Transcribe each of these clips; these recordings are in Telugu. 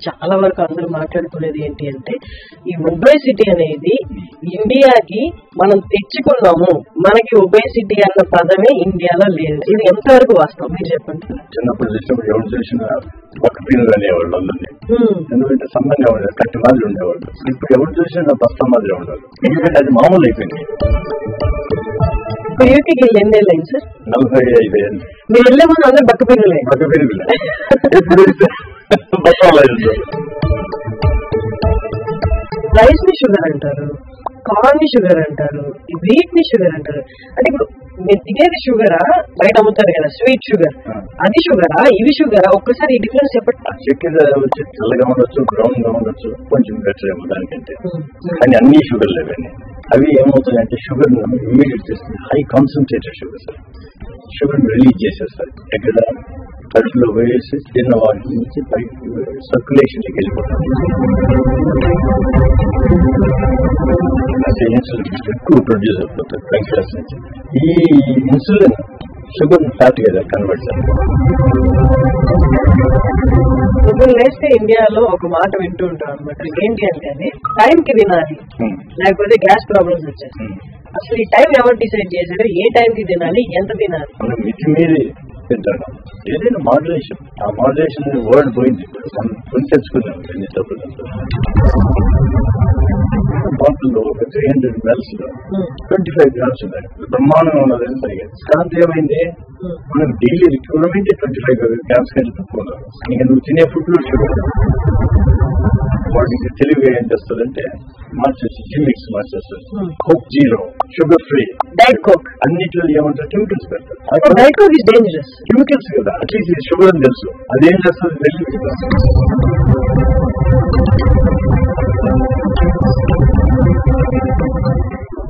చాలా వరకు అందరూ మాట్లాడుకునేది ఏంటి అంటే ఈ ఒబేసిటీ అనేది ఇండియాకి మనం తెచ్చుకున్నాము, మనకి ఒబేసిటీ అన్న పదమే ఇండియాలో లేదు. ఇది ఎంతవరకు వాస్తవం మీరు చెప్పండి. చిన్నప్పుడు చూసినప్పుడు ఎవరు చూసిన పక్క పీనులు అనేవాళ్ళు అందరినీ, ఎందుకంటే సంబంధం ఉండేది, కట్టి మాదిరి ఉండేవాళ్ళు. ఇప్పుడు ఎవరు చూసినా బస్తా మాదిరి ఉండేవాళ్ళు, ఎందుకంటే అది మామూలు అయిపోయింది. ఇప్పుడు యూకేకి వెళ్ళి ఎన్ని వెళ్ళండి సార్? 45 ఏళ్ళు. మీరు వెళ్ళే ముందు అందరు బక్క పీనులే. పక్క పీనులే బస్తా. రైస్ ని షుగర్ అంటారు, కార్న్ ని షుగర్ అంటారు, వీట్ ని షుగర్ అంటారు. అంటే ఇప్పుడు మీరు తినేది షుగరా, బయట అమ్ముతారు కదా స్వీట్ షుగర్, అది షుగరా, ఇవి షుగరా? ఒక్కసారి ఈ డిఫరెన్స్ చెప్పండి. చక్కెర వచ్చి తెల్లగా ఉండొచ్చు, బ్రౌన్ గా ఉండొచ్చు, కొంచెం బెటర్ ఏమో దానికంటే. కానీ అన్ని షుగర్ లేవని అవి ఏమవుతాయంటే షుగర్ ఇమీడియట్ చేస్తుంది. High concentrated sugar sir, sugar release చేసేస్తారు. ఎక్కడ కడుపులో వేసి తిన్న వాటి నుంచి సర్క్యులేషన్కి వెళ్ళిపోతుంది. ఇన్సులిన్ ఎక్కువ ప్రొడ్యూస్ అయిపోతుంది ప్యాంక్రియాస్ నుంచి. ఈ ఇన్సులిన్ షుగర్ ఫ్యాట్ గా కన్వర్ట్ చేస్తారు. పొద్దున్న లేస్తే ఇండియాలో ఒక మాట వింటూ ఉంటాం అనమాట, ఏంటి అంటే టైం కి తినాలి, లేకపోతే గ్యాస్ ప్రాబ్లమ్స్ వచ్చాయి. అసలు ఈ టైం ఎవరు డిసైడ్ చేశారు? ఏ టైం కి తినాలి, ఎంత తినాలి? మనం మితి మీరి తింటాను. ఏదైనా మోడరేషన్, ఆ మోడరేషన్ అనే వర్డ్ పోయింది. మనం కొని తెచ్చుకున్నాం ఎన్ని తప్పులు. బాటిల్లో ఒక 300 ml లో 25 grams ఉన్నాయి. బ్రహ్మాండంగా ఉన్నది. కాంతి ఏమైంది, మనకు డైలీ రిక్వైర్మెంట్ 25 grams కంటే తక్కువ ఉన్నారు. ఇంకా నువ్వు తినే ఫుడ్ లో షుగర్ వాటికి తెలివి ఏం చేస్తుందంటే మార్చేసి జిమిక్స్ మార్చేస్తుంది. Coke zero, sugar free, diet coke, అన్నిట్లో ఏమంటారు కెమికల్స్ పెడతారు. Diet coke is dangerous. Chemicals కదా, అట్లీస్ట్ షుగర్ అని తెలుసు. అదేం చేస్తుంది తెలియదు.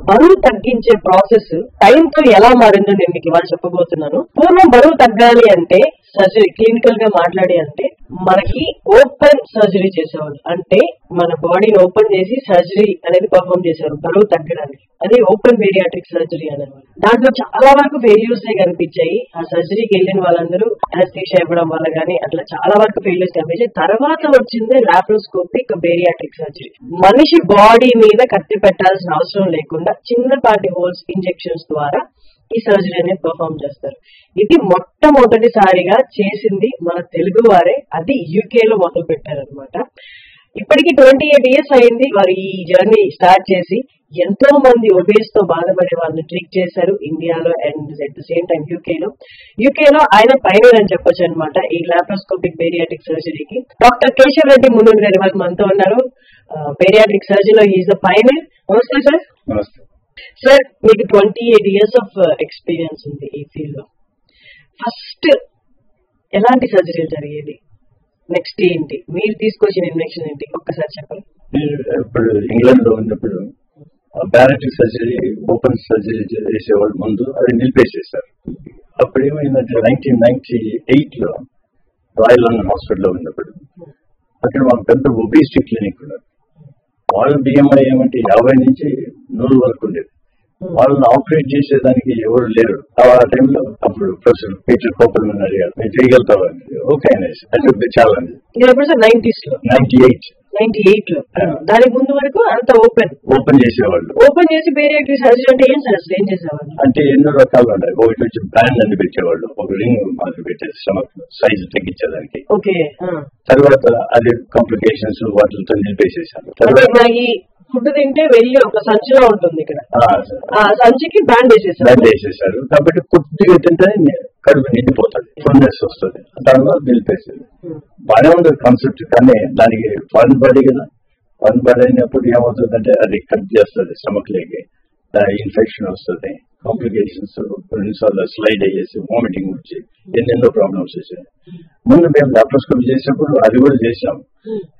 బరువు తగ్గించే ప్రాసెస్ టైం తో ఎలా మారిందో నేను మీకు ఇవాళ చెప్పబోతున్నాను. పూర్వం బరువు తగ్గాలి అంటే సర్జరీ, క్లినికల్ గా మాట్లాడి అంటే మనకి ఓపెన్ సర్జరీ చేసేవాళ్ళు. అంటే మన బాడీని ఓపెన్ చేసి సర్జరీ అనేది పర్ఫార్మ్ చేసేవారు బరువు తగ్గడానికి. అది ఓపెన్ బేరియాట్రిక్ సర్జరీ అనేవాళ్ళు. దాంట్లో చాలా వరకు ఫెయిల్యూర్స్ కనిపించాయి. ఆ సర్జరీకి వెళ్ళిన వాళ్ళందరూ అనస్థీషియా ఇవ్వడం వల్ల కానీ అట్లా చాలా వరకు ఫెయిల్యూర్స్ కనిపించాయి. తర్వాత వచ్చింది లాప్రోస్కోపిక్ బేరియాట్రిక్ సర్జరీ. మనిషి బాడీ మీద కత్తి పెట్టాల్సిన అవసరం లేకుండా చిన్నపాటి హోల్స్ ఇంజెక్షన్స్ ద్వారా ఈ సర్జరీ అనేది పర్ఫార్మ్ చేస్తారు. ఇది మొట్టమొదటిసారిగా చేసింది మన తెలుగు వారే. అది యూకేలో మొదలు పెట్టారనమాట. ఇప్పటికి 28 years అయింది వారు ఈ జర్నీ స్టార్ట్ చేసి. ఎంతో మంది ఒబేస్ తో బాధపడే వాళ్ళని ట్రీట్ చేశారు ఇండియాలో and at the same time యూకేలో ఆయన పైనర్ అని చెప్పొచ్చు అనమాట ఈ లాప్రోస్కోపిక్ బేరియాట్రిక్ సర్జరీకి. డాక్టర్ కేశవ్ రెడ్డి మునుర్ గారి వారు మనతో ఉన్నారు. బేరియాట్రిక్ సర్జరీలో ఈజ్ ద పైనర్. నమస్తే సార్. సార్, మీకు 28 years ఆఫ్ ఎక్స్పీరియన్స్ ఉంది ఈ ఫీల్డ్ లో. ఫస్ట్ ఎలాంటి సర్జరీలు జరిగేది, నెక్స్ట్ ఏంటి, మీరు తీసుకొచ్చిన ఇన్ఫెక్షన్ ఏంటి, ఒక్కసారి చెప్పండి. ఇప్పుడు ఇంగ్లాండ్ లో ఉన్నప్పుడు బ్యారెటిక్ సర్జరీ, ఓపెన్ సర్జరీ చేసేవాళ్ళు ముందు అది నిలిపేసేసారు. అప్పుడు ఏమైందంటే 1998 లో రాయల్ లండన్ హాస్పిటల్లో ఉన్నప్పుడు అక్కడ మాకు పెద్ద ఒబేసిటీ క్లినిక్ ఉన్నారు. వాళ్ళ బిఎంఐ ఏమంటే 50 నుంచి 100 వరకు ఉండేది. వాళ్ళని ఆపరేట్ చేసేదానికి ఎవరు లేరు ఆ టైంలో. అప్పుడు ప్రొఫెసర్ పీటర్ కోపల్ ఉన్నారు, మీరు చేయగలుగుతారు. ఓకే, చాలా 98 లో. దానికి ముందు వరకు అంత ఓపెన్ చేసేవాళ్ళు. ఓపెన్ చేసి బేరియాట్రిక్ సర్జరీ అంటే ఏం సార్, అసలు ఏం చేసేవాళ్ళు అంటే ఎన్నో రకాలు ఉన్నాయి. ఒకటి వచ్చి బ్యాండ్ అని పెట్టేవాళ్ళు, ఒక రింగ్ మాదిరి పెట్టేసి స్టమక్ సైజ్ తగ్గించేదానికి. ఓకే. తర్వాత అది కాంప్లికేషన్స్ వాటితో నిలిపేసేసారు. తర్వాత ఫుడ్ తింటే వెళ్ళి ఒక సంచిలో ఉంటుంది ఇక్కడ, ఆ సంచికి బ్యాండ్ వేసేసారు. కాబట్టి కొద్దిగా తింటే కడుపు నిండిపోతుంది, ఫుల్నెస్ వస్తుంది, దానిలో నిలిపేసేది. బాగానే ఉంది కాన్సెప్ట్. కానీ దానికి ఫారెన్ బాడీ కదా, ఫారెన్ బాడీ అయినప్పుడు ఏమవుతుందంటే అది కట్ చేస్తుంది స్టమక్ లేకి, ఇన్ఫెక్షన్ వస్తుంది, కాంప్లికేషన్స్, కొన్నిసార్లు స్లైడ్ అయ్యేసి వామిటింగ్ వచ్చి ఎన్నెన్నో ప్రాబ్లమ్స్ వచ్చాయి. ముందు మేము లాప్రోస్కోపీ చేసినప్పుడు అది కూడా చేసాం,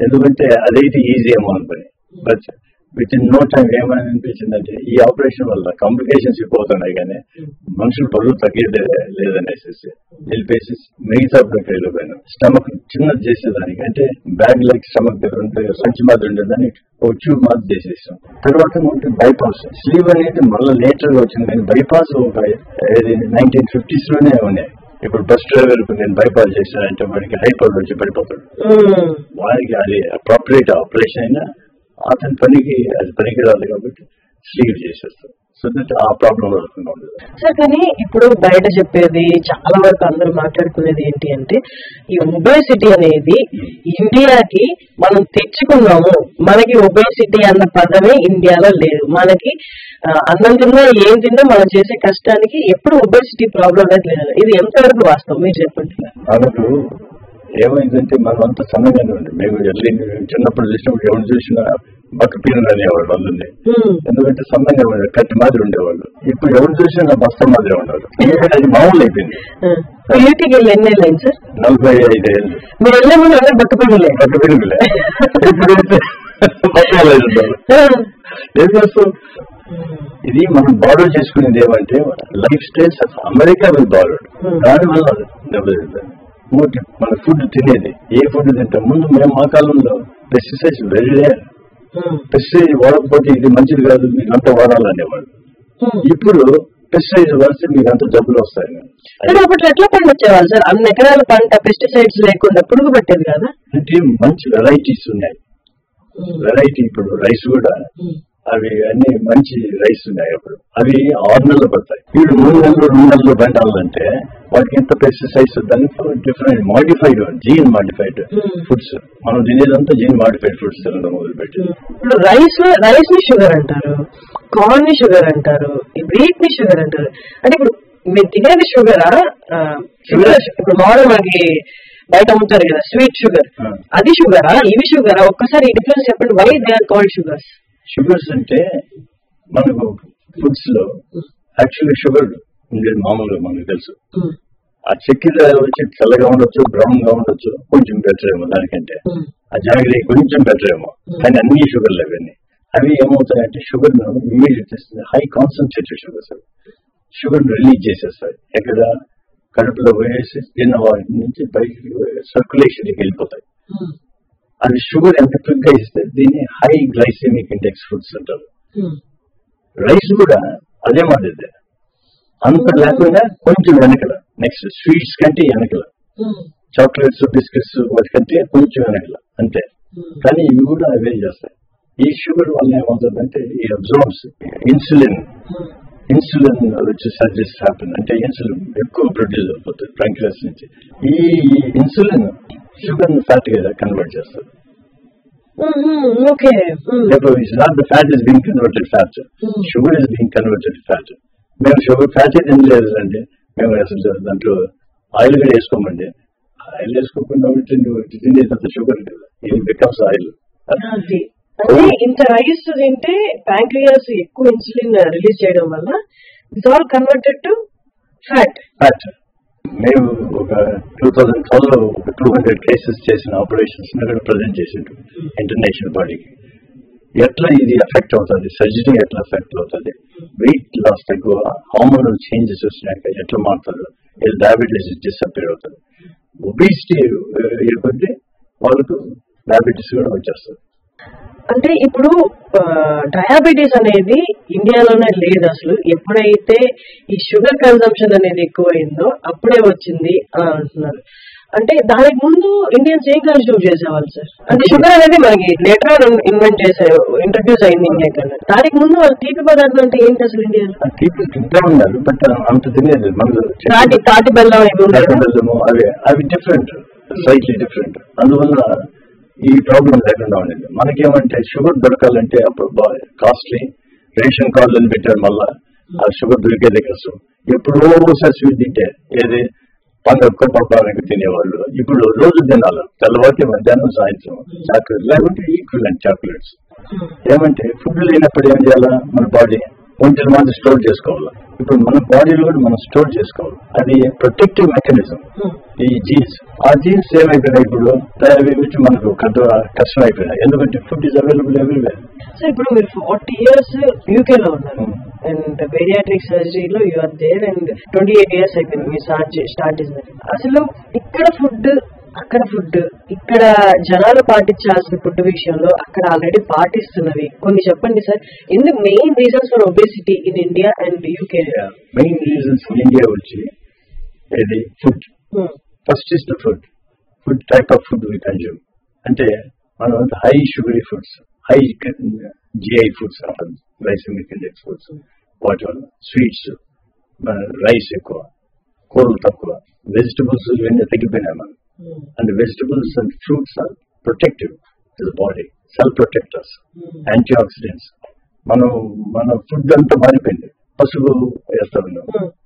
ఎందుకంటే అదైతే ఈజీ ఏమో అనుకుని. But within no time ఏమని అనిపించిందంటే ఈ ఆపరేషన్ వల్ల కాంప్లికేషన్స్ ఎక్కువవుతున్నాయి, కానీ మనుషులు బరువు తగ్గేదే లేదనేసి నిలిపేసి మిగతా ప్రక్రియలో పోయినా స్టమక్ చిన్నది చేసేదానికి, అంటే బ్యాగ్ లైక్ స్టమక్ దగ్గర ఉంటే సంచి మాదిరి ఉండేదాన్ని ఒక ట్యూబ్ మాదిరి చేసేసాం. తర్వాత బైపాస్ స్లీవ్ అనేది మళ్ళీ లేటర్ గా వచ్చింది. కానీ బైపాస్ 1950s లోనే ఉన్నాయి. ఇప్పుడు బస్ డ్రైవర్ నేను బైపాస్ చేశానంటే వాడికి హైపర్ వచ్చి పడిపోతాడు. వాడికి అది అప్రాపరియేట్ ఆపరేషన్ అయినా అతని పనికి అది పనికి రాదు కాబట్టి స్లీవ్ చేసేస్తాడు. సో దట్ ఆ ప్రాబ్లం రాకుండా ఉండదు సార్. కానీ ఇప్పుడు బయట చెప్పేది చాలా వరకు అందరూ మాట్లాడుకునేది ఏంటి అంటే ఈ ఒబేసిటీ అనేది ఇండియాకి మనం తెచ్చుకున్నాము, మనకి ఒబేసిటీ అన్న పదమే ఇండియాలో లేదు. మనకి అన్నం తిన్నా ఏం తిన్నా మనం చేసే కష్టానికి ఎప్పుడు ఒబేసిటీ ప్రాబ్లం అనేది లేదు. ఇది ఎంతవరకు వాస్తవం మీరు చెప్పండి. మనకు ఏమైందంటే మనం అంత సన్నగానే ఉంది. మేము చిన్నప్పుడు చూసినప్పుడు ఎవరు చూసినా బక్కపీరు అనేవాళ్ళు అందరినీ, ఎందుకంటే సన్నగా కట్టి మాదిరి ఉండేవాళ్ళు. ఇప్పుడు ఎవరు చూసినా బస్త మాదిరి ఉండేవాళ్ళు. అది మామూలు అయిపోయింది. యూటీకి వెళ్ళి ఎన్ని వెళ్ళాను సార్? 45 ఏళ్ళు. మీరు వెళ్ళే ముందు అందరూ బక్కపీరులే. బక్కపీరులే ఇప్పుడైతే ఏం చేస్తాం? ఇది మనం బారో చేసుకునేది ఏమంటే life styles America will borrowed. దానివల్ల మన ఫుడ్ తినేది ఏ ఫుడ్ తింటాం. ముందు మేము మా కాలంలో పెస్టిసైడ్స్ వెరీ రేర్. పెస్టిసైడ్ వాడకపోతే ఇది మంచిది కాదు, మీకు అంత వాడాలనేవాళ్ళు. ఇప్పుడు పెస్టిసైడ్స్ వాడితే మీకు అంత జబ్బులు వస్తాయి. అప్పట్లో ఎట్లా పండించేవాళ్ళు సార్? అన్ని ఎకరాల పంట పెస్టిసైడ్స్ లేకుండా పురుగు పట్టేది కదా. అంటే మంచి వెరైటీస్ ఉన్నాయి. వెరైటీ ఇప్పుడు రైస్ కూడా అవి అన్ని మంచి రైస్ ఉన్నాయి. అప్పుడు అవి 6 నెలలు పడతాయి. ఇప్పుడు 3 నెలలు 2 నెలలు పండాలంటే వాటికి ఎంత పెస్టిసైడ్స్ దానికి different modified gene modified foods. మనం తినేదంతా జీన్ మాడిఫైడ్ ఫుడ్స్ తినడం మొదలుపెట్టి. ఇప్పుడు రైస్ ని షుగర్ అంటారు, కార్న్ ని షుగర్ అంటారు, వీట్ ని షుగర్ అంటారు. అంటే ఇప్పుడు మీరు తినేది షుగరా? ఇప్పుడు మోడల్ మనకి బయట అమ్ముతారు కదా స్వీట్ షుగర్, అది షుగరా ఇవి షుగరా? ఒక్కసారి ఈ డిఫరెన్స్ చెప్పండి. Why they are called sugars? Sugars అంటే మనకు ఫుడ్స్ లో యాక్చువల్లీ షుగర్ ఉండేది మామూలుగా మనకు తెలుసు. ఆ చక్కెర వచ్చి తెల్లగా ఉండొచ్చు, బ్రౌన్ గా ఉండొచ్చు, కొంచెం బెటర్ ఏమో దానికంటే. ఆ జాగ్రత్త కొంచెం బెటర్ ఏమో, కానీ అన్ని షుగర్లు అవన్నీ అవి ఏమవుతాయంటే షుగర్ ను ఇమీడియట్ చేస్తుంది. High concentrated sugars sugar release చేసేస్తాయి. ఎక్కడ కడుపులో పోయేసి తిన్న వాటి నుంచి బయటికి సర్క్యులేషన్కి వెళ్ళిపోతాయి. అది షుగర్ ఎంత క్విక్ గా ఇస్తే దీన్ని హై గ్లైసెమిక్ ఇండెక్స్ ఫుడ్స్ అంటారు. రైస్ కూడా అదే మాదిరి, అంత లేకుండా కొంచెం వెనకల. నెక్స్ట్ స్వీట్స్ కంటే వెనకల, చాక్లెట్స్ బిస్కెట్స్ వాటికంటే కొంచెం వెనకల అంతే. కానీ ఇవి కూడా అవే చేస్తాయి. ఈ షుగర్ వల్ల ఏమవుతుందంటే ఈ అబ్జార్బ్స్ ఇన్సులిన్ వచ్చి సర్జెస్ హ్యాపెన్ అంటే ఇన్సులిన్ ఎక్కువ ప్రొడ్యూస్ అవుతుంది ప్యాంక్రియాస్ నుంచి. ఈ ఇన్సులిన్ షుగర్ ని ఫ్యాట్ గా కన్వర్ట్ చేస్తుంది. It's not the fat is being converted fat. Sugar is being converted fat. మేము షుగర్ ఫ్యాట్ తినలేదు అండి. మేము అసలు దాంట్లో ఆయిల్ కూడా వేసుకోమండి. ఆయిల్ వేసుకోకుండా తినేదంత షుగర్ కదా, ఇది బికమ్స్ ఆయిల్. అంటే ఇంత రైస్ తింటే ప్యాంక్రియాస్ ఎక్కువ ఇన్సులిన్ రిలీజ్ చేయడం వల్ల it's all converted to fat. మేము ఒక 2012 లో 200 కేసెస్ చేసిన ఆపరేషన్స్ ప్రజెంట్ చేసిండు ఇంటర్నేషనల్ బాడీకి. ఎట్లా ఇది ఎఫెక్ట్ అవుతుంది, సర్జరీ ఎట్లా ఎఫెక్ట్ అవుతుంది, వెయిట్ లాస్ తక్కువ, హార్మోనల్ చేంజెస్ వచ్చినాక ఎట్లా మారుతుంది, డయాబెటీస్ డిసప్పేర్ అవుతుంది. ఒబేసిటీ ఏర్పడితే వాళ్ళకు డయాబెటీస్ కూడా వచ్చేస్తుంది. అంటే ఇప్పుడు డయాబెటీస్ అనేది ఇండియాలోనే లేదు అసలు. ఎప్పుడైతే ఈ షుగర్ కన్సంప్షన్ అనేది ఎక్కువైందో అప్పుడే వచ్చింది అని అంటున్నారు. అంటే దానికి ముందు ఇండియన్స్ ఏం కన్స్యూమ్ చేసేవాళ్ళు సార్? అంటే షుగర్ అనేది మనకి లేటర్ ఇన్వెంట్ ఇంట్రడ్యూస్ అయింది ఇండియా కన్నా. దానికి ముందు వాళ్ళు తీపి పదార్థం అంటే ఏంటి అసలు ఇండియాలో? తీపి తింటా ఉన్నారు, బట్ అంత తినేది తాటి బెల్లం అవి డిఫరెంట్, స్లైట్లీ డిఫరెంట్. అందువల్ల ఈ ప్రాబ్లం లేకుండా ఉండేది. మనకేమంటే షుగర్ దొరకాలంటే అప్పుడు బాగా కాస్ట్లీ, రేషన్ కార్డులను పెట్టారు. మళ్ళా ఆ షుగర్ దొరికేదే కష్టం. ఎప్పుడో స్వీట్ తింటే ఏది పండుగ పప్పానికి తినేవాళ్ళు. ఇప్పుడు రోజు తినాలి, తెల్లవారికి మధ్యాహ్నం సాయంత్రం చాక్లెట్, లేకుంటే ఈక్వలెంట్ చాక్లెట్స్. ఏమంటే ఫుడ్ లేనప్పుడు ఏం చేయాలా, మన బాడీ కొంచెం మంది స్టోర్ చేసుకోవాలి. ఇప్పుడు మన బాడీలో కూడా మనం స్టోర్ చేసుకోవాలి. అది ప్రొటెక్టివ్ మెకానిజం. ఈ జీన్స్, ఆ జీన్స్ ఏమైపోయినాయి ఇప్పుడు తయారీ మనకు కష్టం అయిపోయినాయి. ఎందుకంటే food is available everywhere. So ఇప్పుడు మీరు 40 years UK లో ఉన్నారు అండ్ బేరియాట్రిక్ సర్జరీలో you are there and 28 years అయిపోయింది మీ స్టార్ట్ చేసిన. అసలు ఇక్కడ ఫుడ్, అక్కడ ఫుడ్, ఇక్కడ జనాలు పాటించాల్సిన ఫుడ్ విషయంలో అక్కడ ఆల్రెడీ పాటిస్తున్నవి కొన్ని చెప్పండి సార్. ఎందుకు main reasons for obesity in India and UK? Main reasons in India వచ్చి ఏది food. First is the food type of food we consume. అంటే మనం high sugary foods, high GI foods అంటారు, గ్లైసెమిక్ ఇండెక్స్ ఫుడ్స్, వాటి వల్ల స్వీట్స్, రైస్ ఎక్కువ, కూరలు తక్కువ, వెజిటబుల్స్ ఇవన్నీ తగ్గిపోయినాయి మనం. And vegetables and fruits are protective to the body, cell protectors, antioxidants. మన ఫుడ్ అంతా మారిపోయింది. పసుపు వేస్తాం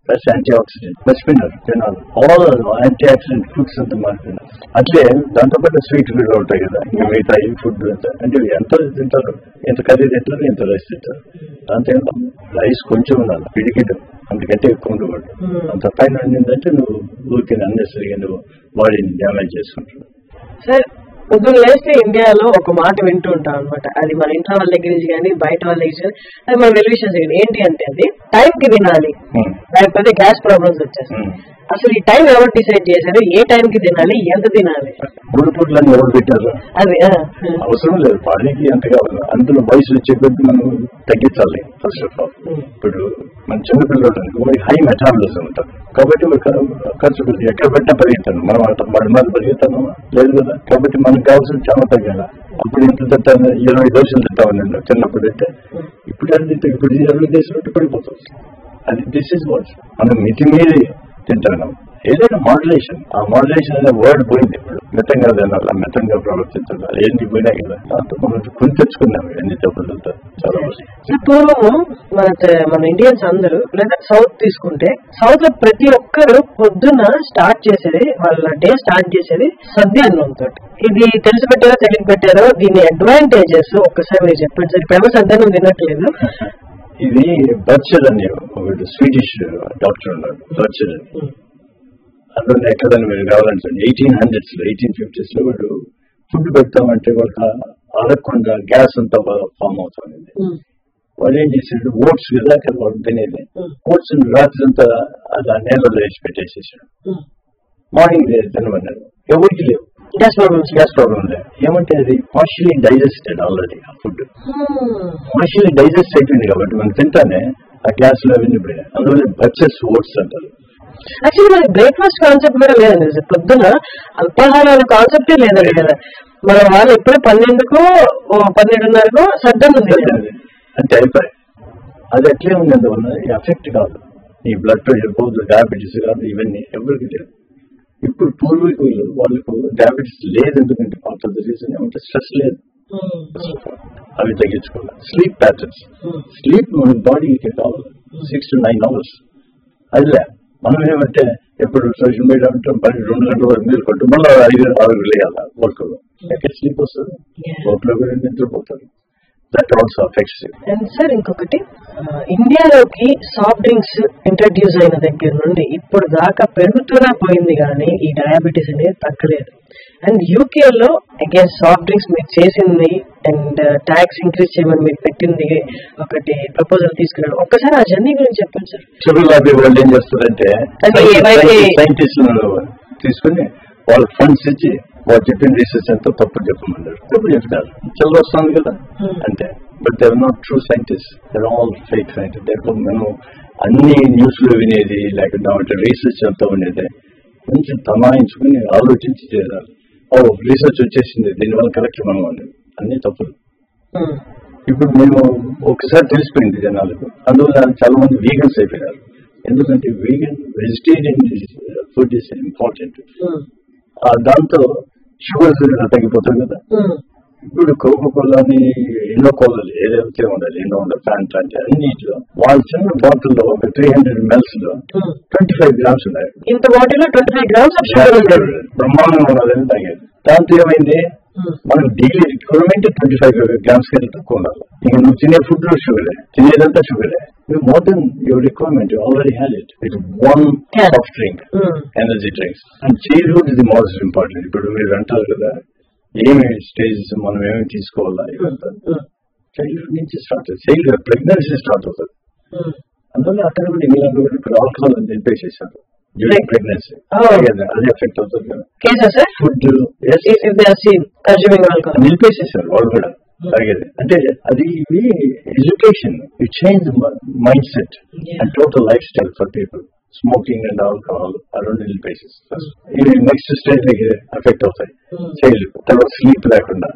ప్లస్ యాంటీ ఆక్సిడెంట్ మర్చిపోయినారు జనాలు. ఆల్ యాంటీ ఆక్సిడెంట్ ఫుడ్స్ అంతా మారిపోయినారు. అట్లే దాంతోపాటు స్వీట్ కూడా ఉంటాయి కదా, ఇంకా మిగతా ఈ ఫుడ్ అంటే ఎంత తింటారు, ఎంత కర్రీ తింటారు, ఎంత రైస్ తింటారు. దాంతో రైస్ కొంచెం ఉండాలి, పిడికిడు, అంతకంటే ఎక్కువ ఉండకూడదు. అంత పైన ఏంటంటే నువ్వు ఊరికి అన్నెసరిగా నువ్వు బాడీని డ్యామేజ్ చేసుకుంటావు. సార్ పొద్దున్న లేస్తే ఇండియాలో ఒక మాట వింటూ ఉంటాం అనమాట, అది మన ఇంట్లో వాళ్ళ దగ్గర నుంచి కానీ బయట వాళ్ళ దగ్గర కానీ, అది మన వెల్విషన్స్ దగ్గర ఏంటి అంటే అది టైంకి తినాలి, లేకపోతే గ్యాస్ ప్రాబ్లమ్స్ వచ్చేస్తాయి. అసలు ఈ టైం ఎవరు డిసైడ్ చేశారు, ఏ టైంకి తినాలి, ఎంత తినాలి? 3 పూట్లని ఎవరు పెట్టారు? అది అవసరం లేదు, బాడీకి ఎంత కావాలి. అందులో వయసు వచ్చే కొద్ది మనం తగ్గించాలి. ఫస్ట్ ఆఫ్ ఆల్ ఇప్పుడు మన చిన్నపిల్లలు హై మెటాబలిజం ఉంటుంది కాబట్టి ఖర్చు కొద్ది ఎక్కడ పెట్టినా పరిగెత్తాను, మనం మన మీద పరిగెత్తాను లేదు కదా. కాబట్టి మనకు కావాల్సిన చాలా తగ్గాల. అప్పుడు ఇంత తింటాను, 20 దోశలు తింటామని చిన్నప్పుడు అయితే, ఇప్పుడు ఇప్పుడు 20 దోశలు పడిపోతుంది. అది దిస్ ఇస్ వాట్ మనం మితి మీది తింటాను. ఏదైనా మోడరేషన్, ఆ మోడరేషన్ అనే వర్డ్ పోయింది. ఇప్పుడు మితంగా తినాలి, మితంగా ప్రవర్తించాలి, ఏంటి పోయినా కదా. దాంతో మనం కొని తెచ్చుకున్నాం ఎన్ని తప్పులతో చాలా మంది. పూర్వము మన ఇండియన్స్ అందరూ లేదా సౌత్ తీసుకుంటే, సౌత్ లో ప్రతి ఒక్కరు పొద్దున్న స్టార్ట్ చేసేది, వాళ్ళ డే స్టార్ట్ చేసేది సద్య అన్నంతో. ఇది తెలిసి పెట్టారో తెలిసి పెట్టారో, దీని అడ్వాంటేజెస్ ఒక్కసారి మీరు చెప్పండి సార్. ఫేమస్ సద్య తినట్లేదు. ఇది బర్చర్ అని ఒకటి స్వీడిష్ డాక్టర్ ఉన్నాడు, బర్చర్ అని. అందులో ఎక్కడని మీరు కావాలంటే 1800s లో 1850s లో వాడు ఫుడ్ పెడతామంటే వాళ్ళకి అడగకుండా గ్యాస్ అంతా ఫామ్ అవుతుంది. వాడు ఏం చేసాడు, ఓట్స్ కదా అక్కడ వాడు తినేది, ఓట్స్ రాత్రి అంతా అలా నేలలో వేసి పెట్టేసేసాడు. మార్నింగ్ తినమన్నాడు, ఎవరికి లేవు గ్యాస్ ప్రాబ్లమ్ లేదు. ఏమంటే అది పార్షియలీ డైజెస్టెడ్ ఆల్రెడీ. ఆ ఫుడ్ పార్షియలీ డైజెస్ట్ అయిపోయింది కాబట్టి మనం తింటానే ఆ గ్యాస్ లో అవన్నీ పోయాయి. అందువల్ల బర్చెస్ ఓట్స్ అంటారు. యాక్చువల్లీ మనకి బ్రేక్ఫాస్ట్ కాన్సెప్ట్ కూడా లేదండి సార్. పొద్దున అల్పాహారాల కాన్సెప్టే లేదండి కదా. మన వాళ్ళు ఎప్పుడో 12కో 12:30కో సద్దం ఉంది అంటే అయిపోయి. అది ఎట్లే ఉంది, అందువల్ల ఎఫెక్ట్ కాదు, ఈ బ్లడ్ ప్రెషర్ పోదు, డయాబెటీస్ కాదు, ఇవన్నీ ఎవరికి లేదు. ఇప్పుడు పూర్వీకులు వాళ్ళకు డయాబెటీస్ లేదు, ఎందుకంటే పార్ట్ ఆఫ్ ద రీజన్ ఏమంటే స్ట్రెస్ లేదు. అవి తగ్గించుకోవాలి. స్లీప్ ప్యాటర్న్స్, స్లీప్ మన బాడీకి కావాలి 6 to 9 hours. అదిలే మనం ఏమంటే ఎప్పుడు సోషల్ మీడియా ఉంటాం, 2 గంటల వరకు మీరు కొట్టు, మళ్ళీ 5-6 లేయాల వర్క్. ఎక్కడ స్లీప్ వస్తుంది, వర్క్ లో కూడా నిద్రపోతారు. That also affects you. And sir ఇంకొకటి, ఇండియాలోకి సాఫ్ట్ డ్రింక్స్ ఇంట్రడ్యూస్ అయిన దగ్గర నుండి ఇప్పుడు దాకా పెరుగుతూనే పోయింది, కానీ ఈ డయాబెటీస్ అనేది తగ్గలేదు. అండ్ యూకేలో అగైన్ సాఫ్ట్ డ్రింక్స్ మీరు చేసింది అండ్ ట్యాక్స్ ఇంక్రీజ్ చేయమని మీరు పెట్టింది ఒకటి ప్రపోజల్ తీసుకున్నాడు. ఒక్కసారి ఆ జర్నీ గురించి చెప్పండి సార్. షుగర్ లాబీ వాళ్ళు ఏం చేస్తారంటే సైంటిస్టులు తీసుకుని వాళ్ళకి ఫండ్స్ ఇచ్చి వాళ్ళు చెప్పిన రీసెర్చ్ ఎంతో తప్పు చెప్పమన్నారు. తప్పు చెప్తారు, చదువు వస్తుంది కదా అంటే. But they are not true scientist, they are all fake scientist. మేము అన్ని న్యూస్ లో వినేది లేకపోతే రీసెర్చ్ అంతా ఉండేది కొంచెం తమాయించుకుని ఆలోచించి చేయాలి. రీసెర్చ్ వచ్చేసింది, దీనివల్ల కరెక్ట్ మనం అనేది అన్ని తప్పులు. ఇప్పుడు మేము ఒకసారి తెలిసిపోయింది జనాలకు, అందువల్ల చాలా మంది వీగన్స్ అయిపోయారు. ఎందుకంటే vegan vegetarian food is important. దాంతో షుగర్స్ తగ్గిపోతాయి కదా. ఇప్పుడు కోకోకోలాని ఎన్నో కోలలు ఏదైతే ఉండాలి, ఎన్నో ఉండాలి ఫ్యాంట్ అంటే అన్నింటిలో వాళ్ళ చిన్న బాటిల్లో ఒక 300 ml లో 25 grams ఉన్నాయి. ఇంత బాటిల్లో 25 grams బ్రహ్మాండంగా ఉండాలని తాగేది. దాంతో ఏమైంది, మనం డైలీ రిక్వైర్మెంట్ 25 grams కంటే తక్కువ ఉండాలి. ఇంకా నువ్వు తినే ఫుడ్ లో షుగరే, తినేదంతా షుగరే. More than your requirement, you already had it. It one soft drink, energy drinks. And childhood is the most important. ఇప్పుడు మీరు అంటారు కదా ఏమి స్టేజెస్ మనం ఏమి తీసుకోవాలా, ఇవంతా చైల్డ్హుడ్ నుంచి స్టార్ట్ అవుతుంది. చైల్డ్హుడ్ ప్రెగ్నెన్సీ స్టార్ట్ అవుతుంది. అందువల్ల అక్కడ కూడా ఇంగ్లాండ్ కూడా ఇప్పుడు ఆల్కహాల్ అని నిలిపేసేసారు డ్యూరింగ్ ప్రెగ్నెన్సీ. అదే ఎఫెక్ట్ అవుతుంది కదా. ఫుడ్ నిలిపేసేసారు వాళ్ళు కూడా తాగేది. అంటే అది education, it change mind set and total life style for people. Smoking and alcohol ఆ రెండు నిలిపేసేసి ఇవి నెక్స్ట్ స్టేజ్ ఎఫెక్ట్ అవుతాయి చైల్డ్. తర్వాత స్లీప్ లేకుండా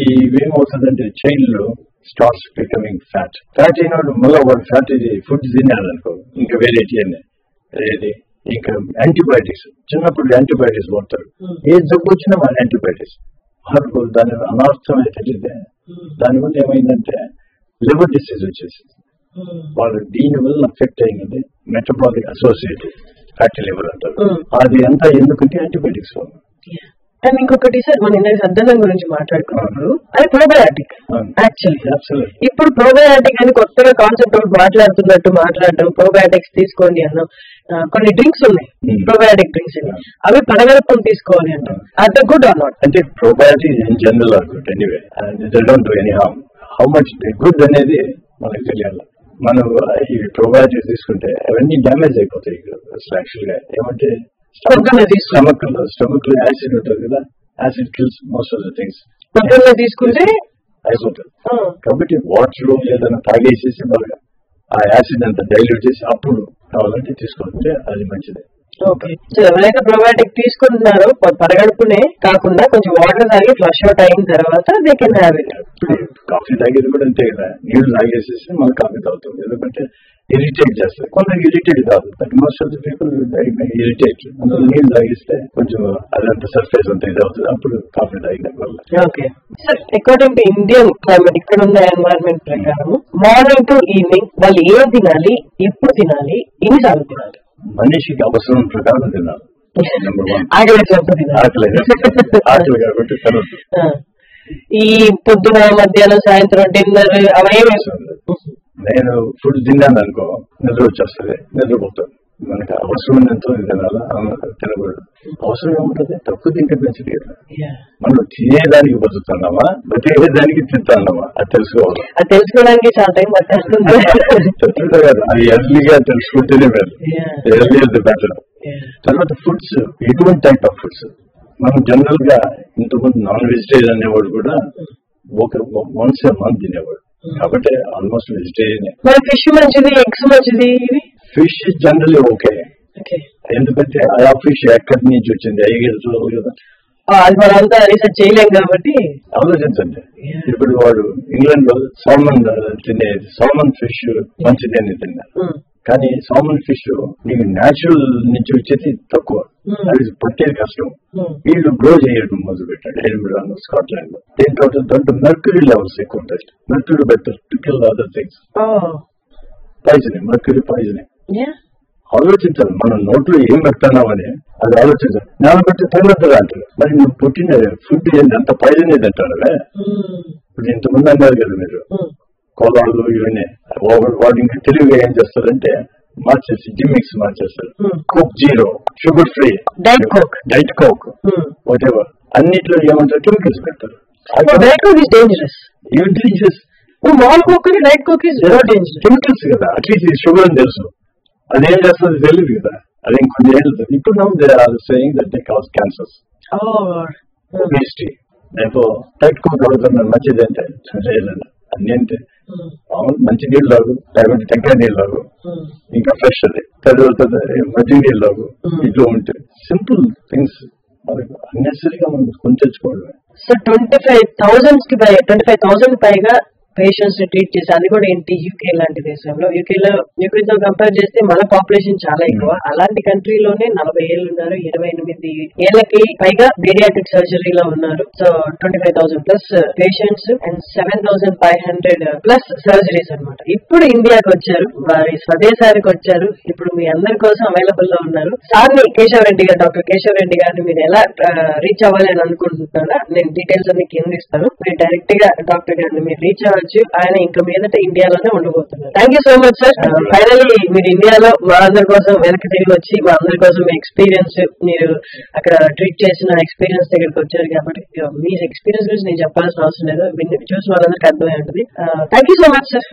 ఇవేమవుతుందంటే చైల్డ్ లో స్టార్ట్స్ బికమింగ్ ఫ్యాట్. ఫ్యాట్ అయినాడు మళ్ళీ వాడు ఫ్యాట్ ఫుడ్ తిన్నాడనుకో ఇంకా వెరైటీ అనేది ఇంకా యాంటీబయాటిక్స్ చిన్నప్పుడు యాంటీబయాటిక్స్ వాడతారు. ఏ జబ్బు వచ్చినా మన యాంటీబయాటిక్స్ మార్పు దాని అనర్థం అయితే దానివల్ల ఏమైందంటే లివర్ డిసీజ్ వచ్చేసింది. వాళ్ళు దీనివల్ల ఎఫెక్ట్ అయినది మెటబాలిక్ అసోసియేటెడ్ ఫ్యాటీ లివర్ అంటారు. అది అంతా ఎందుకంటే యాంటీబయాటిక్స్ వల్ల. అండ్ ఇంకొకటి సార్ మనం ఇందాక సద్దనం గురించి మాట్లాడుకున్నప్పుడు అది ప్రోబయాటిక్ యాక్చువల్లీ. ఇప్పుడు ప్రోబయాటిక్ అని కొత్తగా కాన్సెప్ట్ ఒకటి మాట్లాడటం ప్రోబయాటిక్స్ తీసుకోండి అన్నాం. కొన్ని డ్రింక్స్ ఉన్నాయి ప్రోబయాటిక్ డ్రింక్స్ అవి పడగలపం తీసుకోవాలి అంటారు. అది గుడ్ ఆర్ నాట్? అంటే probiotic in general are good anyway and they don't do any harm. How much good అనేది మనకు తెలియాలి. మనం ఈ ప్రోబయాటిక్ తీసుకుంటే అవన్నీ డ్యామేజ్ అయిపోతాయి యాక్చువల్ గా. ఏమంటే స్టమక్ లో యాసిడ్ ఉంటుంది కదా, acid kills most of the things. తీసుకుంటే అయిపోతుంది. కాబట్టి వాటర్ ఏదైనా తాగేసేసి బాగా ఆ యాసిడ్ అంతా డైల్యూట్ చేసి అప్పుడు కావాలంటే తీసుకుంటే అది మంచిది. ఓకే. సో ఎవరైతే ప్రోబయాటిక్ తీసుకుంటున్నారో పరగడుపునే కాకుండా కొంచెం వాటర్ తాగి ఫ్లష్ అవుట్ అయిన తర్వాత they can have it. Coffee తాగేది కూడా అంతే కదా, నీళ్లు తాగేసేసి మన కాఫీ తాగుతుంది. ఎందుకంటే ఇరిటేట్ చేస్తుంది. కొందరికి ఇరిటేట్ కాదు, but most of the people irritate. అందులో నీళ్లు తాగిస్తే కొంచెం అదంతా సర్ఫేస్ అంతా ఇది అవుతుంది, అప్పుడు కాఫీ తాగిన వల్ల. Okay sir, according to Indian climate ఇక్కడ ఉన్న ఎన్వైరన్మెంట్ ప్రకారం మార్నింగ్ టు ఈవినింగ్ వాళ్ళు ఏం తినాలి, ఎప్పుడు తినాలి, ఎన్నిసార్లు తినాలి? మనిషికి అవసరం ప్రకారం తినాలి. ఆకలి కాబట్టి తినద్దు. ఈ పొద్దున మధ్యాహ్నం సాయంత్రం డిన్నర్ అవేమి నేను ఫుడ్ తిన్నాను అనుకో నిద్ర వచ్చేస్తుంది, నిద్రపోతాను. మనకి అవసరమైనంత తినాలా, తినకూడదు. అవసరం ఏముంటుంది? తక్కువ తింటే మంచిది కదా. మనం తినేదానికి బతుకుతున్నామా, బతికేదానికి తింటున్నామా అది తెలుసుకోవాలి. అది తెలుసుకోవడానికి చాలా టైం పట్టేస్తుంది కదా. అది ఎర్లీగా తెలుసుకుంటేనే మేలు, ఎర్లీ బెటర్. తర్వాత ఫుడ్స్, ఎటువంటి టైప్ ఆఫ్ ఫుడ్స్. మనం జనరల్ గా ఇంతకుముందు నాన్ వెజిటేరియన్ అనేవాడు కూడా వన్స్ ఏ మంత్ తినేవాడు, కాబట్టి ఆల్మోస్ట్ వెజిటేరియన్. ఫిష్ మంచిది, ఎగ్స్ మంచిది. ఫిష్ జనరల్లీ ఓకే, ఎందుకంటే ఆ ఫిష్ ఎక్కడి నుంచి వచ్చింది ఐగేదో కదా, అది మనంతా రీసెర్చ్ చేయలేం కాబట్టి. ఆలోచించండి, ఇప్పుడు వాడు ఇంగ్లాండ్ లో సాల్మన్ తినేది, సాల్మన్ ఫిష్ మంచిది అని తిన్నారు. కానీ సాల్మన్ ఫిష్ నీకు న్యాచురల్ నుంచి వచ్చేది తక్కువ, అది పట్టేది కష్టం. వీళ్ళు గ్రో చేయడం మొదలు పెట్టాడు ఎడిన్బర్గ్, స్కాట్లాండ్ లో. దీంట్లో మెర్క్యూరీ లెవెల్స్ ఎక్కువ ఉంటాయి. Mercury better to kill other things. Poisoning, mercury poisoning. ఆలోచించాలి, మనం నోట్లో ఏం పెడుతున్నామని అది ఆలోచించాలి. నేను పెట్టి తగ్గదు అంటారు. మరి నువ్వు పుట్టిన ఫుడ్ ఏంటి అంత పాయిజన్ ఏది అంటారు. ఇప్పుడు ఇంతమంది అన్నారు కదా మీరు, కోలాలు ఇవన్నీ వాడు ఇంకా తెలివిగా ఏం చేస్తారంటే మార్చేసి జిమ్మిక్స్ మార్చేస్తారు. Coke zero, sugar free, diet coke, what ever, అన్నిట్లో ఏమంటారు కెమికల్స్ పెడతారు. కెమికల్స్ కదా, అట్లీస్ట్ షుగర్ అని తెలుసు, అదేం చేస్తుంది తెలియదు కదా. అది ఇంకొన్ని ఏళ్ళు. ఇప్పుడు saying that they cause cancers, obesity. Diet coke అవుతున్నా మంచిది అంటే అన్ని అంటే మంచి నీళ్ళు లాగు, లేకపోతే టెంకాయ నీళ్ళు లాగు, ఇంకా ఫ్రెష్ అది తర్వాత మజ్జిగ నీళ్ళు లాగు. ఇట్లా ఉంటాయి సింపుల్ థింగ్స్, మనకు అన్నెసరీగా మనం కొని తెచ్చుకోవడమే. సో 25,000 పైగా పేషెంట్స్ ని ట్రీట్ చేసి, అది కూడా ఏంటి యూకే లాంటి దేశంలో. యూకేతో కంపేర్ చేస్తే మన పాపులేషన్ చాలా ఎక్కువ. అలాంటి కంట్రీలోనే 40 ఏళ్ళు ఉన్నారు, 28 ఏళ్ళకి పైగా పీడియాట్రిక్ సర్జరీలో ఉన్నారు. So 25,000 plus patients and 7,500 plus surgeries అనమాట. ఇప్పుడు ఇండియాకి వచ్చారు, వారి స్వదేశానికి వచ్చారు. ఇప్పుడు మీ అందరి కోసం అవైలబుల్ లో ఉన్నారు. సార్ని కేశవరెడ్డి గారు, డాక్టర్ కేశవరెడ్డి గారిని మీరు ఎలా రీచ్ అవ్వాలి అని అనుకుంటున్నారా? నేను డీటెయిల్స్ అన్ని కింద ఇస్తాను. మీరు డైరెక్ట్ గా డాక్టర్ గారిని మీరు రీచ్ అవ్వచ్చు. ఆయన ఇంకా మీదట ఇండియాలోనే ఉండబోతున్నారు. Thank you so much sir. Finally మీరు ఇండియాలో మా అందరి కోసం వెనక్కి తిరిగి వచ్చి మా అందరి కోసం మీ ఎక్స్పీరియన్స్, మీరు అక్కడ ట్రీట్ చేసిన ఎక్స్పీరియన్స్ దగ్గరికి వచ్చారు కాబట్టి మీ ఎక్స్పీరియన్స్ గురించి నేను చెప్పాల్సిన అవసరం లేదు, చూసిన వాళ్ళందరికీ అర్థమై ఉంటుంది. Thank you so much sir.